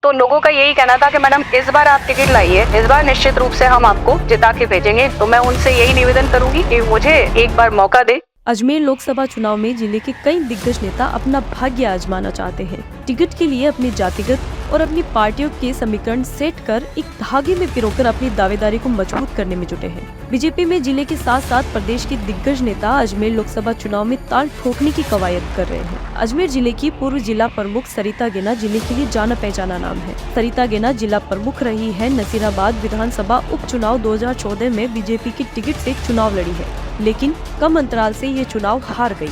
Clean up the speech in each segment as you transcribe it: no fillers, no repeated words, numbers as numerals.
तो लोगों का यही कहना था कि मैडम इस बार आप टिकट लाइए, इस बार निश्चित रूप से हम आपको जिता के भेजेंगे। तो मैं उनसे यही निवेदन करूंगी कि मुझे एक बार मौका दे। अजमेर लोकसभा चुनाव में जिले के कई दिग्गज नेता अपना भाग्य आजमाना चाहते हैं। टिकट के लिए अपनी जातिगत और अपनी पार्टियों के समीकरण सेट कर एक धागे में पिरोकर अपनी दावेदारी को मजबूत करने में जुटे हैं। बीजेपी में जिले के साथ साथ प्रदेश के दिग्गज नेता अजमेर लोकसभा चुनाव में ताल ठोकने की कवायद कर रहे हैं। अजमेर जिले की पूर्व जिला प्रमुख सरिता गेना जिले के लिए जाना पहचाना नाम है। सरिता गेना जिला प्रमुख रही है। नसीराबाद विधानसभा उपचुनाव 2014 में बीजेपी की टिकट से चुनाव लड़ी है, लेकिन कम अंतराल से ये चुनाव हार गई।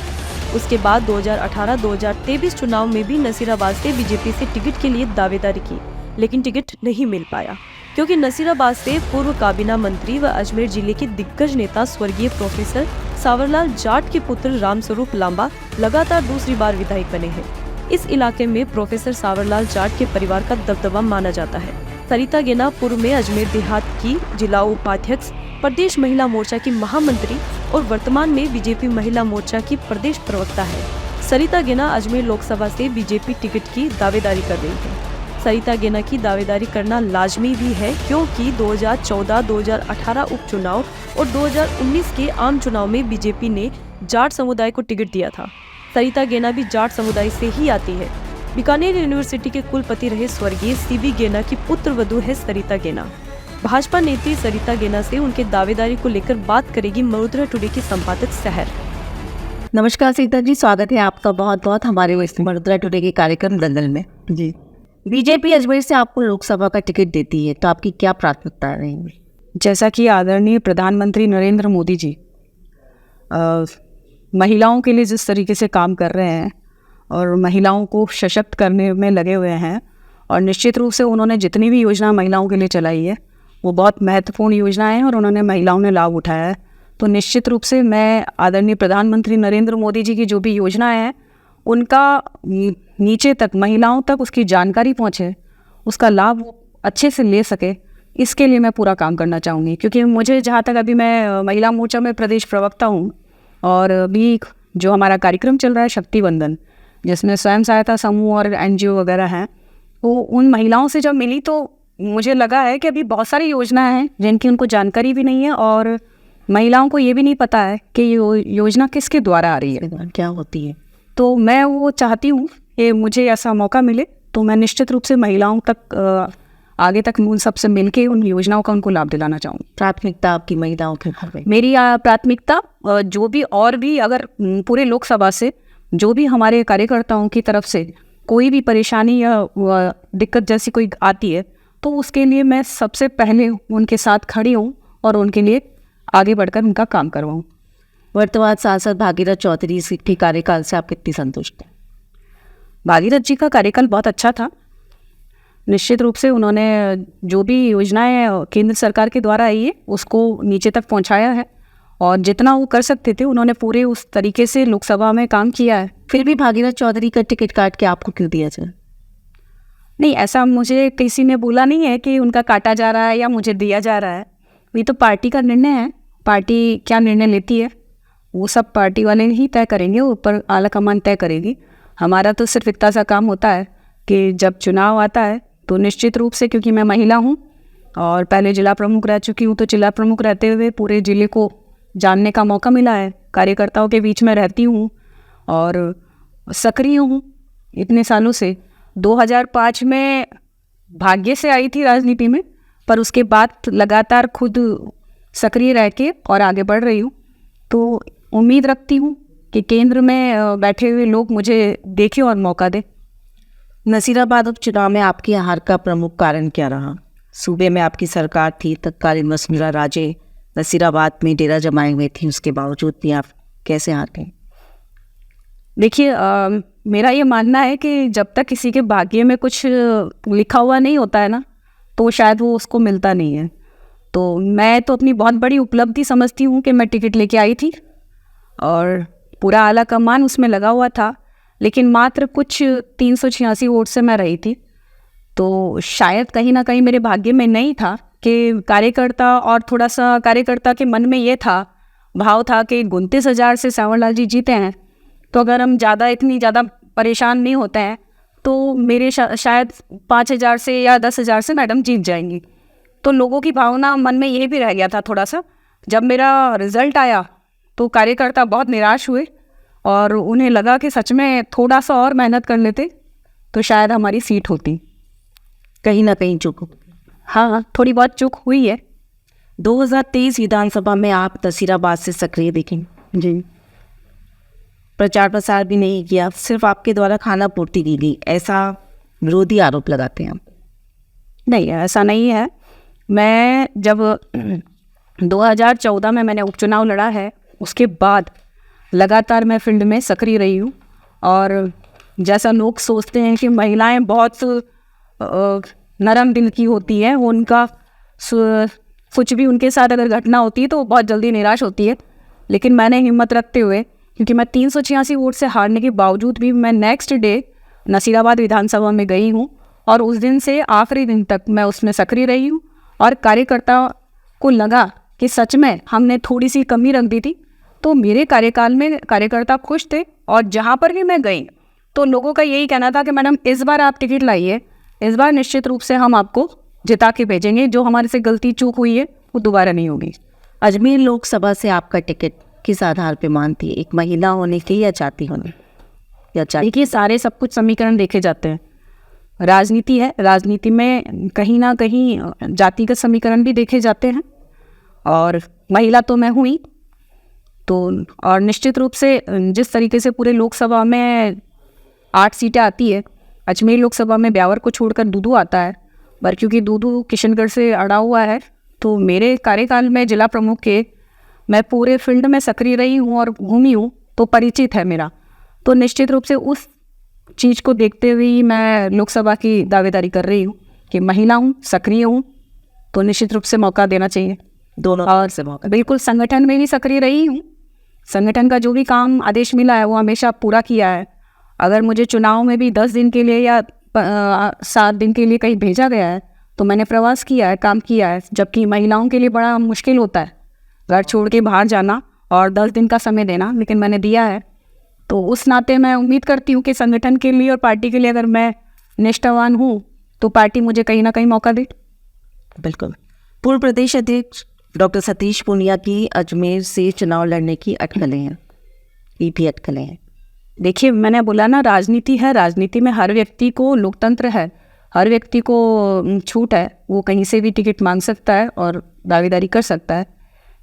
उसके बाद 2018-2023 चुनाव में भी नसीराबाद से बीजेपी से टिकट के लिए दावेदारी की, लेकिन टिकट नहीं मिल पाया क्योंकि नसीराबाद से पूर्व काबीना मंत्री व अजमेर जिले के दिग्गज नेता स्वर्गीय प्रोफेसर सावरलाल जाट के पुत्र रामस्वरूप लांबा लगातार दूसरी बार विधायक बने हैं। इस इलाके में प्रोफेसर सावरलाल जाट के परिवार का दबदबा माना जाता है। सरिता गेना पूर्व में अजमेर देहात की जिला उपाध्यक्ष, प्रदेश महिला मोर्चा की महामंत्री और वर्तमान में बीजेपी महिला मोर्चा की प्रदेश प्रवक्ता है। सरिता गेना अजमेर लोकसभा से बीजेपी टिकट की दावेदारी कर रही है। सरिता गेना की दावेदारी करना लाजमी भी है क्योंकि 2014, 2018 उपचुनाव और 2019 के आम चुनाव में बीजेपी ने जाट समुदाय को टिकट दिया था। सरिता गेना भी जाट समुदाय से ही आती है। बीकानेर यूनिवर्सिटी के कुलपति रहे स्वर्गीय सीबी गेना की पुत्र वधू है सरिता गेना। भाजपा नेत्री सरिता गेना से उनके दावेदारी को लेकर बात करेगी मरुद्रा टुडे की संपादक सहर। नमस्कार सीता जी, स्वागत है आपका बहुत बहुत हमारे मरुद्रा टुडे के कार्यक्रम दलदल में। जी, बीजेपी अजमेर से आपको लोकसभा का टिकट देती है तो आपकी क्या प्राथमिकता रहेंगी? जैसा कि आदरणीय प्रधानमंत्री नरेंद्र मोदी जी महिलाओं के लिए जिस तरीके से काम कर रहे हैं और महिलाओं को सशक्त करने में लगे हुए हैं, और निश्चित रूप से उन्होंने जितनी भी योजना महिलाओं के लिए चलाई है वो बहुत महत्वपूर्ण योजनाएं हैं और उन्होंने महिलाओं ने लाभ उठाया है। तो निश्चित रूप से मैं आदरणीय प्रधानमंत्री नरेंद्र मोदी जी की जो भी योजनाएं हैं उनका नीचे तक, महिलाओं तक उसकी जानकारी पहुंचे, उसका लाभ वो अच्छे से ले सके, इसके लिए मैं पूरा काम करना चाहूँगी। क्योंकि मुझे जहाँ तक, अभी मैं महिला मोर्चा में प्रदेश प्रवक्ता हूँ और अभी जो हमारा कार्यक्रम चल रहा है शक्ति वंदन, जिसमें स्वयं सहायता समूह और NGO वगैरह हैं, वो उन महिलाओं से जब मिली तो मुझे लगा है कि अभी बहुत सारी योजनाएं हैं जिनकी उनको जानकारी भी नहीं है और महिलाओं को ये भी नहीं पता है कि ये योजना किसके द्वारा आ रही है, क्या होती है। तो मैं वो चाहती हूँ कि मुझे ऐसा मौका मिले तो मैं निश्चित रूप से महिलाओं तक आगे तक उन सबसे मिलके उन योजनाओं का उनको लाभ दिलाना चाहूँगी। प्राथमिकता आपकी महिलाओं के घर में? मेरी प्राथमिकता जो भी, और भी अगर पूरे लोकसभा से जो भी हमारे कार्यकर्ताओं की तरफ से कोई भी परेशानी या दिक्कत जैसी कोई आती है तो उसके लिए मैं सबसे पहले उनके साथ खड़ी हूँ और उनके लिए आगे बढ़कर उनका काम करवाऊँ। वर्तमान सांसद भागीरथ चौधरी के कार्यकाल से आप कितनी संतुष्ट हैं? भागीरथ जी का कार्यकाल बहुत अच्छा था। निश्चित रूप से उन्होंने जो भी योजनाएं केंद्र सरकार के द्वारा आई है उसको नीचे तक पहुंचाया है और जितना वो कर सकते थे उन्होंने पूरे उस तरीके से लोकसभा में काम किया है। फिर भी भागीरथ चौधरी का टिकट काट के आपको क्यों दिया जाए? नहीं, ऐसा मुझे किसी ने बोला नहीं है कि उनका काटा जा रहा है या मुझे दिया जा रहा है। ये तो पार्टी का निर्णय है। पार्टी क्या निर्णय लेती है वो सब पार्टी वाले ही तय करेंगे, ऊपर आला कमान तय करेगी। हमारा तो सिर्फ इतना सा काम होता है कि जब चुनाव आता है तो निश्चित रूप से, क्योंकि मैं महिला हूँ और पहले जिला प्रमुख रह चुकी हूँ, तो जिला प्रमुख रहते हुए पूरे ज़िले को जानने का मौका मिला है। कार्यकर्ताओं के बीच में रहती हूँ और सक्रिय हूँ इतने सालों से। 2005 में भाग्य से आई थी राजनीति में, पर उसके बाद लगातार खुद सक्रिय रह के और आगे बढ़ रही हूँ। तो उम्मीद रखती हूँ कि केंद्र में बैठे हुए लोग मुझे देखें और मौका दें। नसीराबाद उपचुनाव में आपकी हार का प्रमुख कारण क्या रहा? सूबे में आपकी सरकार थी, तत्कालीन वसुंधरा राजे नसीराबाद में डेरा जमाए हुए थी, उसके बावजूद भी आप कैसे हार गए? देखिए, मेरा ये मानना है कि जब तक किसी के भाग्य में कुछ लिखा हुआ नहीं होता है ना, तो शायद वो उसको मिलता नहीं है। तो मैं तो अपनी बहुत बड़ी उपलब्धि समझती हूँ कि मैं टिकट लेके आई थी और पूरा आला कमान उसमें लगा हुआ था, लेकिन मात्र कुछ 386 वोट से मैं रही थी। तो शायद कहीं ना कहीं मेरे भाग्य में नहीं था कि कार्यकर्ता, और थोड़ा सा कार्यकर्ता के मन में ये था, भाव था कि 29,000 से सावरलाल जी जीते हैं, तो अगर हम इतनी ज़्यादा परेशान नहीं होते हैं तो मेरे शायद 5,000 से या 10,000 से मैडम जीत जाएंगी। तो लोगों की भावना मन में ये भी रह गया था थोड़ा सा। जब मेरा रिजल्ट आया तो कार्यकर्ता बहुत निराश हुए और उन्हें लगा कि सच में थोड़ा सा और मेहनत कर लेते तो शायद हमारी सीट होती। कहीं ना कहीं चूक। हाँ, थोड़ी बहुत चूक हुई है। 2023 विधानसभा में आप नसीराबाद से सक्रिय दिखें, जी। प्रचार प्रसार भी नहीं किया, सिर्फ आपके द्वारा खाना पूर्ति की गई, ऐसा विरोधी आरोप लगाते हैं आप। नहीं, ऐसा नहीं है। मैं जब 2014 में मैंने उपचुनाव लड़ा है, उसके बाद लगातार मैं फील्ड में सक्रिय रही हूँ। और जैसा लोग सोचते हैं कि महिलाएं बहुत नरम दिल की होती हैं, उनका कुछ भी उनके साथ अगर घटना होती है तो बहुत जल्दी निराश होती है, लेकिन मैंने हिम्मत रखते हुए, क्योंकि मैं 386 वोट से हारने के बावजूद भी मैं नेक्स्ट डे नसीराबाद विधानसभा में गई हूँ और उस दिन से आखिरी दिन तक मैं उसमें सक्रिय रही हूँ। और कार्यकर्ता को लगा कि सच में हमने थोड़ी सी कमी रख दी थी, तो मेरे कार्यकाल में कार्यकर्ता खुश थे। और जहाँ पर भी मैं गई तो लोगों का यही कहना था कि मैडम इस बार आप टिकट लाइए, इस बार निश्चित रूप से हम आपको जिता के भेजेंगे, जो हमारे से गलती चूक हुई है वो दोबारा नहीं होगी। अजमेर लोकसभा से आपका टिकट किस आधार पे मानती है, एक महिला होने के या जाति होने या जाति? देखिए, सारे सब कुछ समीकरण देखे जाते हैं। राजनीति है, राजनीति में कहीं ना कहीं जातिगत समीकरण भी देखे जाते हैं। और महिला तो मैं हुई तो, और निश्चित रूप से जिस तरीके से पूरे लोकसभा में 8 सीटें आती है, अजमेर लोकसभा में ब्यावर को छोड़कर दूदू आता है, पर क्योंकि दूदू किशनगढ़ से अड़ा हुआ है, तो मेरे कार्यकाल में जिला प्रमुख के मैं पूरे फील्ड में सक्रिय रही हूँ और घूमी हूँ, तो परिचित है मेरा। तो निश्चित रूप से उस चीज़ को देखते हुए मैं लोकसभा की दावेदारी कर रही हूँ कि महिला हूँ, सक्रिय हूँ, तो निश्चित रूप से मौका देना चाहिए दोनों और से मौका। बिल्कुल संगठन में भी सक्रिय रही हूँ। संगठन का जो भी काम आदेश मिला है वो हमेशा पूरा किया है। अगर मुझे चुनाव में भी 10 दिन के लिए या 7 दिन के लिए कहीं भेजा गया है तो मैंने प्रवास किया है, काम किया है। जबकि महिलाओं के लिए बड़ा मुश्किल होता है घर छोड़ के बाहर जाना और 10 दिन का समय देना, लेकिन मैंने दिया है। तो उस नाते मैं उम्मीद करती हूँ कि संगठन के लिए और पार्टी के लिए अगर मैं निष्ठावान हूँ तो पार्टी मुझे कहीं ना कहीं मौका दे। बिल्कुल। पूर्व प्रदेश अध्यक्ष डॉक्टर सतीश पूनिया की अजमेर से चुनाव लड़ने की अटकलें हैं, ये भी अटकलें हैं। देखिए, मैंने बोला ना, राजनीति है, राजनीति में हर व्यक्ति को, लोकतंत्र है, हर व्यक्ति को छूट है, वो कहीं से भी टिकट मांग सकता है और दावेदारी कर सकता है।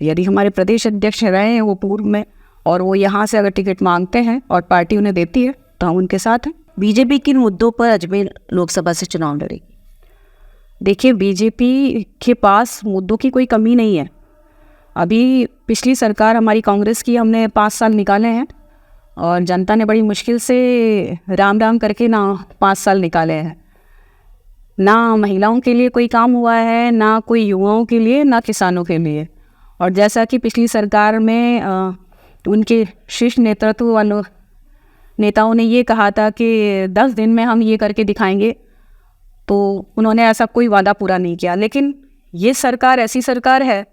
यदि हमारे प्रदेश अध्यक्ष रहे हैं वो पूर्व में, और वो यहाँ से अगर टिकट मांगते हैं और पार्टी उन्हें देती है तो हम उनके साथ हैं। बीजेपी किन मुद्दों पर अजमेर लोकसभा से चुनाव लड़ेगी? देखिए, बीजेपी के पास मुद्दों की कोई कमी नहीं है। अभी पिछली सरकार हमारी कांग्रेस की हमने 5 साल निकाले हैं और जनता ने बड़ी मुश्किल से राम राम करके ना 5 साल निकाले हैं। ना महिलाओं के लिए कोई काम हुआ है, ना कोई युवाओं के लिए, ना किसानों के लिए। और जैसा कि पिछली सरकार में उनके शीर्ष नेतृत्व वालों नेताओं ने ये कहा था कि 10 दिन में हम ये करके दिखाएंगे, तो उन्होंने ऐसा कोई वादा पूरा नहीं किया। लेकिन ये सरकार ऐसी सरकार है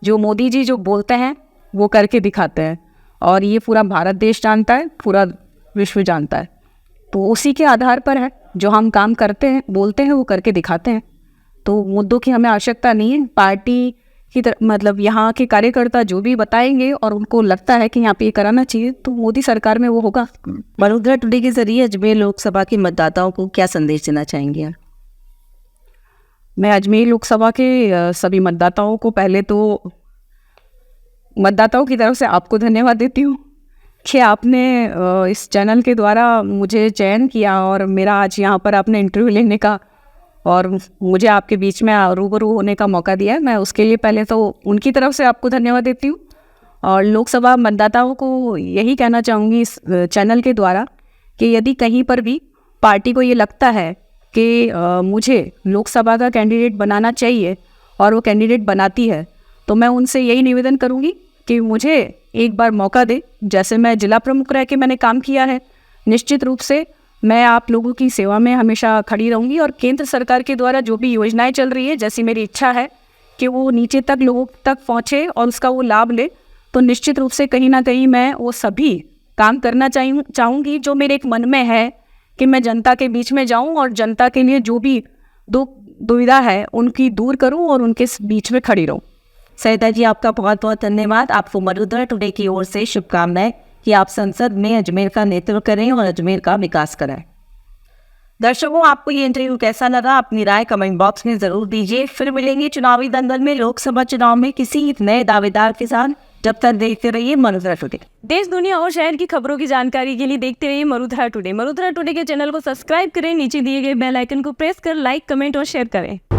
जो मोदी जी जो बोलते हैं वो करके दिखाते हैं, और ये पूरा भारत देश जानता है, पूरा विश्व जानता है। तो उसी के आधार पर है जो हम काम करते हैं, बोलते हैं, वो करके दिखाते हैं। तो मुद्दों की हमें आवश्यकता नहीं है। पार्टी की मतलब यहाँ के कार्यकर्ता जो भी बताएंगे और उनको लगता है कि यहाँ पे ये कराना चाहिए, तो मोदी सरकार में वो होगा। वडोदरा टुडे के जरिए अजमेर लोकसभा के मतदाताओं को क्या संदेश देना चाहेंगे? मैं अजमेर लोकसभा के सभी मतदाताओं को, पहले तो मतदाताओं की तरफ से आपको धन्यवाद देती हूँ कि आपने इस चैनल के द्वारा मुझे चयन किया और मेरा आज यहाँ पर आपने इंटरव्यू लेने का और मुझे आपके बीच में रूबरू होने का मौका दिया है। मैं उसके लिए पहले तो उनकी तरफ से आपको धन्यवाद देती हूँ। और लोकसभा मतदाताओं को यही कहना चाहूँगी इस चैनल के द्वारा कि यदि कहीं पर भी पार्टी को ये लगता है कि मुझे लोकसभा का कैंडिडेट बनाना चाहिए और वो कैंडिडेट बनाती है, तो मैं उनसे यही निवेदन करूँगी कि मुझे एक बार मौका दे। जैसे मैं जिला प्रमुख रह के मैंने काम किया है, निश्चित रूप से मैं आप लोगों की सेवा में हमेशा खड़ी रहूँगी। और केंद्र सरकार के द्वारा जो भी योजनाएं चल रही है, जैसी मेरी इच्छा है कि वो नीचे तक लोगों तक पहुँचे और उसका वो लाभ ले, तो निश्चित रूप से कहीं ना कहीं मैं वो सभी काम करना चाहूँगी जो मेरे एक मन में है कि मैं जनता के बीच में जाऊं और जनता के लिए जो भी दुविधा है उनकी दूर करूं और उनके बीच में खड़ी रहूं। सरिता जी, आपका बहुत बहुत धन्यवाद। आपको वडोदरा टुडे की ओर से शुभकामनाएं कि आप संसद में अजमेर का नेतृत्व करें और अजमेर का विकास कराएं। दर्शकों, आपको ये इंटरव्यू कैसा लगा? अपनी राय कमेंट बॉक्स में जरूर दीजिए। फिर मिलेंगे चुनावी दंगल में लोकसभा चुनाव में किसी नए दावेदार के साथ। जब तक देखते रहिए वडोदरा टुडे। देश दुनिया और शहर की खबरों की जानकारी के लिए देखते रहिए वडोदरा टुडे। वडोदरा टुडे के चैनल को सब्सक्राइब करें, नीचे दिए गए बेल आइकन को प्रेस कर लाइक, कमेंट और शेयर करें।